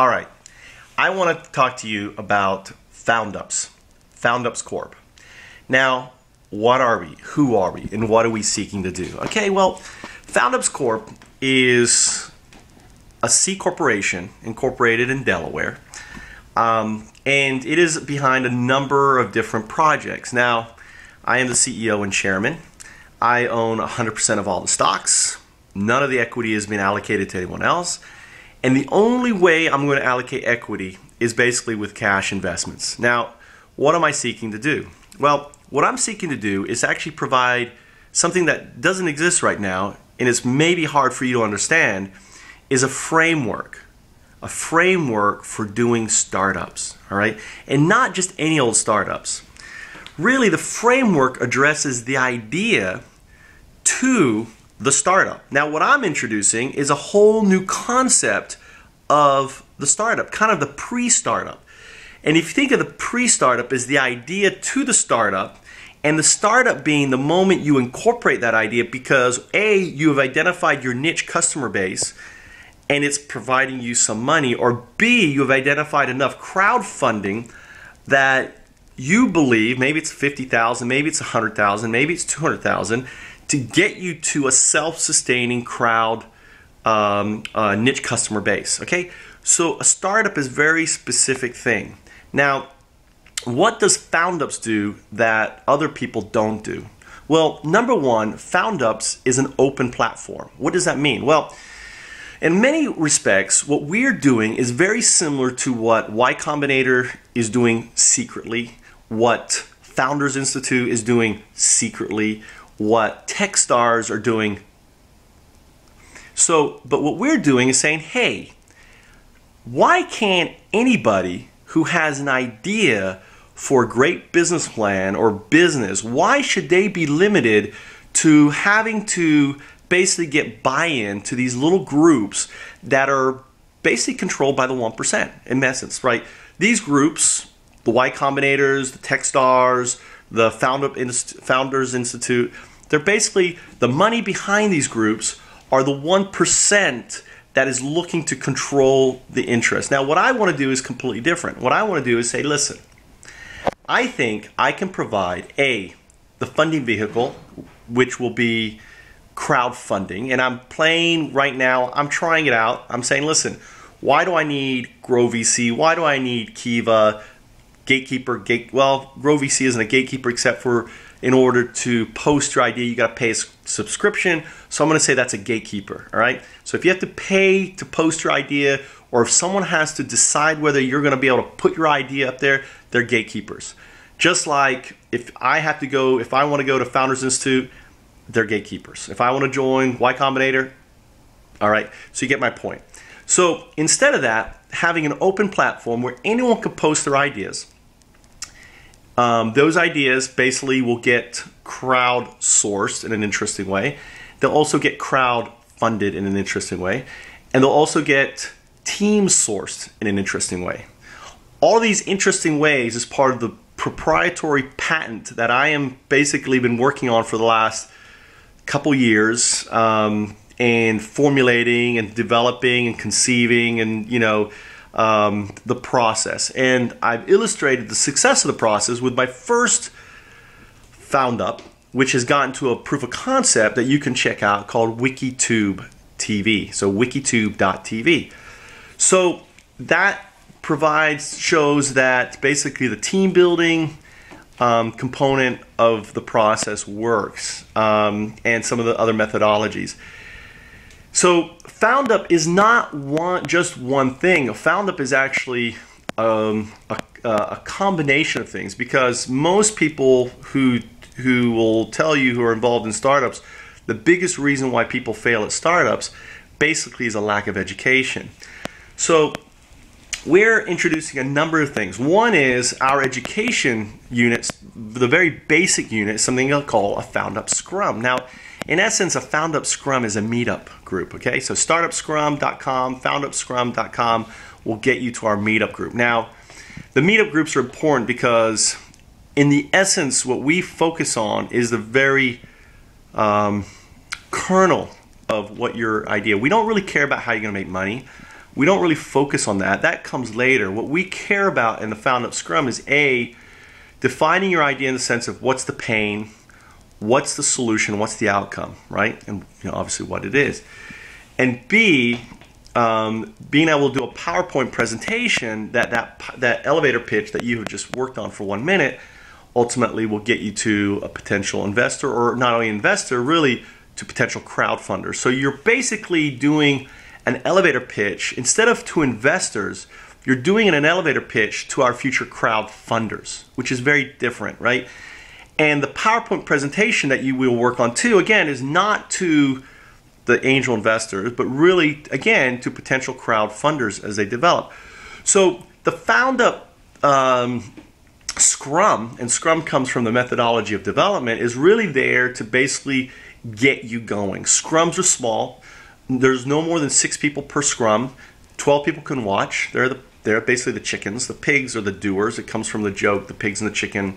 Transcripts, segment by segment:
All right, I want to talk to you about Foundups, Foundups Corp. Now, what are we? Who are we? And what are we seeking to do? Okay, well, Foundups Corp is a C corporation incorporated in Delaware, and it is behind a number of different projects. Now, I am the CEO and chairman. I own 100% of all the stocks. None of the equity has been allocated to anyone else. And the only way I'm going to allocate equity is basically with cash investments. Now, what am I seeking to do? Well, what I'm seeking to do is actually provide something that doesn't exist right now, and it's maybe hard for you to understand, is a framework for doing startups, all right? And not just any old startups. Really, the framework addresses the idea to the startup. Now, what I'm introducing is a whole new concept of the startup, kind of the pre-startup. And if you think of the pre-startup as the idea to the startup, and the startup being the moment you incorporate that idea because A, you have identified your niche customer base and it's providing you some money, or B, you have identified enough crowdfunding that you believe, maybe it's 50,000, maybe it's 100,000, maybe it's 200,000, to get you to a self-sustaining crowd niche customer base. Okay, so a startup is a very specific thing. Now, what does Foundups do that other people don't do? Well, number one, Foundups is an open platform. What does that mean? Well, in many respects, what we're doing is very similar to what Y Combinator is doing secretly, what Founders Institute is doing secretly, what Techstars are doing. So, but what we're doing is saying, hey, why can't anybody who has an idea for a great business plan or business, why should they be limited to having to basically get buy-in to these little groups that are basically controlled by the 1%, in essence, right? These groups, the Y Combinators, the Techstars, the Founders Institute, they're basically, the money behind these groups are the 1% that is looking to control the interest. Now, what I want to do is completely different. What I want to do is say, listen, I think I can provide the funding vehicle, which will be crowdfunding, and I'm playing right now, I'm trying it out. I'm saying, listen, why do I need Grow VC? Why do I need Kiva, Gatekeeper? Well, Grow VC isn't a gatekeeper except for in order to post your idea, you got to pay a subscription. So I'm going to say that's a gatekeeper, all right? So if you have to pay to post your idea, or if someone has to decide whether you're going to be able to put your idea up there, they're gatekeepers. Just like if I want to go to Founders Institute, they're gatekeepers. If I want to join Y Combinator, all right, so you get my point. So instead of that, having an open platform where anyone can post their ideas, those ideas basically will get crowdsourced in an interesting way. They'll also get crowd-funded in an interesting way. And they'll also get team-sourced in an interesting way. All of these interesting ways is part of the proprietary patent that I am basically been working on for the last couple years, and formulating and developing and conceiving and, the process. And I've illustrated the success of the process with my first Foundup, which has gotten to a proof of concept that you can check out called WikiTube TV. So wikitube.tv. So that shows that basically the team building component of the process works, and some of the other methodologies. So Foundup is not just one thing. A Foundup is actually a combination of things, because most people who will tell you who are involved in startups, the biggest reason why people fail at startups basically is a lack of education. So we're introducing a number of things. One is our education units, the very basic unit, is something I'll call a Foundup Scrum. Now, in essence, a Foundup Scrum is a meetup group, okay? So startupscrum.com, foundupscrum.com will get you to our meetup group. Now, the meetup groups are important because in the essence, what we focus on is the very kernel of what your idea. We don't really care about how you're going to make money. we don't really focus on that. That comes later. What we care about in the Foundup Scrum is A, defining your idea in the sense of what's the pain, what's the solution, what's the outcome, right? And obviously what it is. And B, being able to do a PowerPoint presentation that elevator pitch that you have just worked on for 1 minute ultimately will get you to a potential investor, or not only investor, really to potential crowdfunders. So you're basically doing an elevator pitch. Instead of to investors, you're doing an elevator pitch to our future crowdfunders, which is very different, right? And the PowerPoint presentation that you will work on too, again, is not to the angel investors, but really, again, to potential crowdfunders as they develop. So the Foundup Scrum, and Scrum comes from the methodology of development, is really there to basically get you going. Scrums are small. There's no more than 6 people per scrum. 12 people can watch. They're basically the chickens. The pigs are the doers. It comes from the joke, the pigs and the chicken.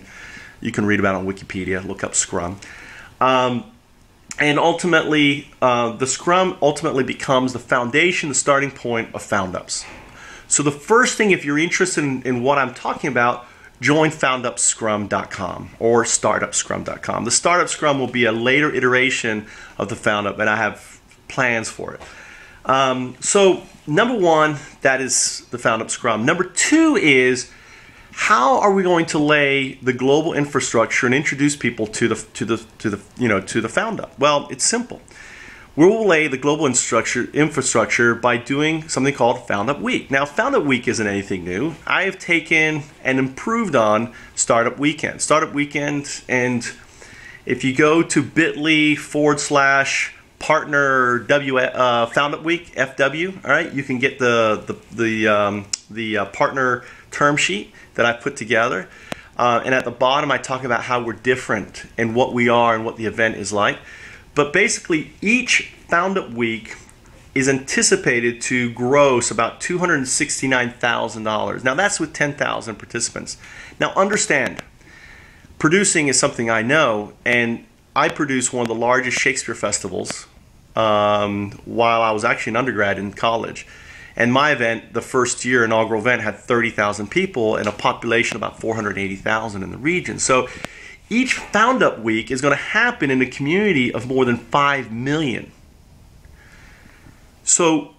You can read about it on Wikipedia. Look up Scrum. And ultimately, the Scrum ultimately becomes the foundation, the starting point of Foundups. So the first thing, if you're interested in what I'm talking about, join foundupscrum.com or startupscrum.com. The Startup Scrum will be a later iteration of the Foundup, and I have plans for it. So number 1, that is the Foundup Scrum. Number 2 is, how are we going to lay the global infrastructure and introduce people to the Foundup? Well, it's simple. We will lay the global infrastructure by doing something called Foundup Week. Now, Foundup Week isn't anything new. I have taken and improved on Startup Weekend. Startup Weekend, and if you go to bit.ly/partner Foundup Week, FW, all right, you can get the partner term sheet that I put together. And at the bottom, I talk about how we're different and what we are and what the event is like. But basically, each Foundup Week is anticipated to gross about $269,000. Now, that's with 10,000 participants. Now, understand, producing is something I know, and I produced one of the largest Shakespeare festivals while I was actually an undergrad in college. And my event, the first year inaugural event, had 30,000 people and a population of about 480,000 in the region. So each Foundup Week is going to happen in a community of more than 5 million. So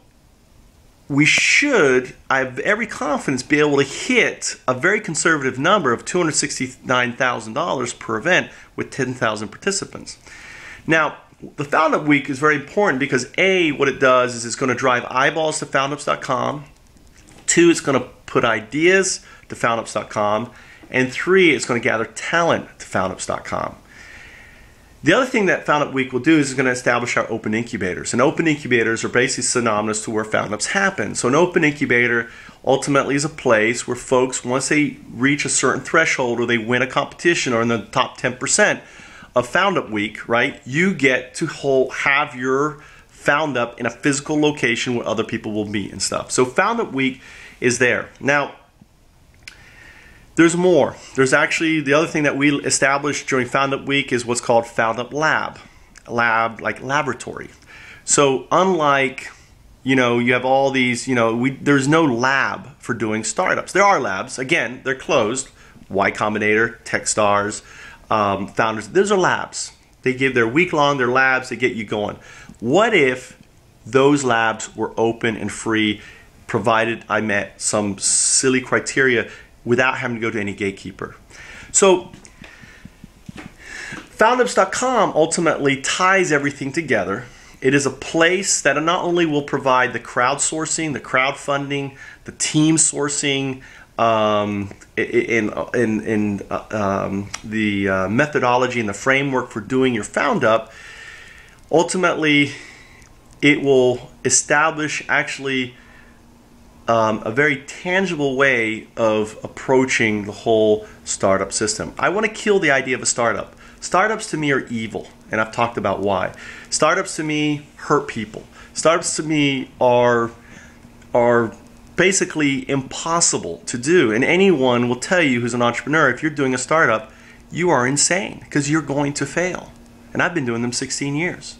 we should, I have every confidence, be able to hit a very conservative number of $269,000 per event with 10,000 participants. Now, the Foundup Week is very important because A, what it does is it's going to drive eyeballs to foundups.com. 2, it's going to put ideas to foundups.com. And 3, it's going to gather talent to foundups.com. The other thing that Foundup Week will do is it's going to establish our open incubators. And open incubators are basically synonymous to where Foundups happen. So an open incubator ultimately is a place where folks, once they reach a certain threshold or they win a competition or in the top 10% of Foundup Week, right, you get to have your Foundup in a physical location where other people will meet and stuff. So Foundup Week is there. Now, there's more. There's actually, the other thing that we established during Foundup Week is what's called Foundup Lab. Lab, like laboratory. So unlike, you have all these, there's no lab for doing startups. There are labs. Again, they're closed. Y Combinator, Techstars, Founders. Those are labs. They give their week-long, their labs, they get you going. What if those labs were open and free, provided I met some silly criteria without having to go to any gatekeeper? So Foundups.com ultimately ties everything together. It is a place that not only will provide the crowdsourcing, the crowdfunding, the team sourcing, the methodology and the framework for doing your Foundup. Ultimately, it will establish actually a very tangible way of approaching the whole startup system. I want to kill the idea of a startup. Startups to me are evil, and I've talked about why. Startups to me hurt people. Startups to me are basically impossible to do, and anyone will tell you who's an entrepreneur, if you're doing a startup, you are insane because you're going to fail. And I've been doing them 16 years.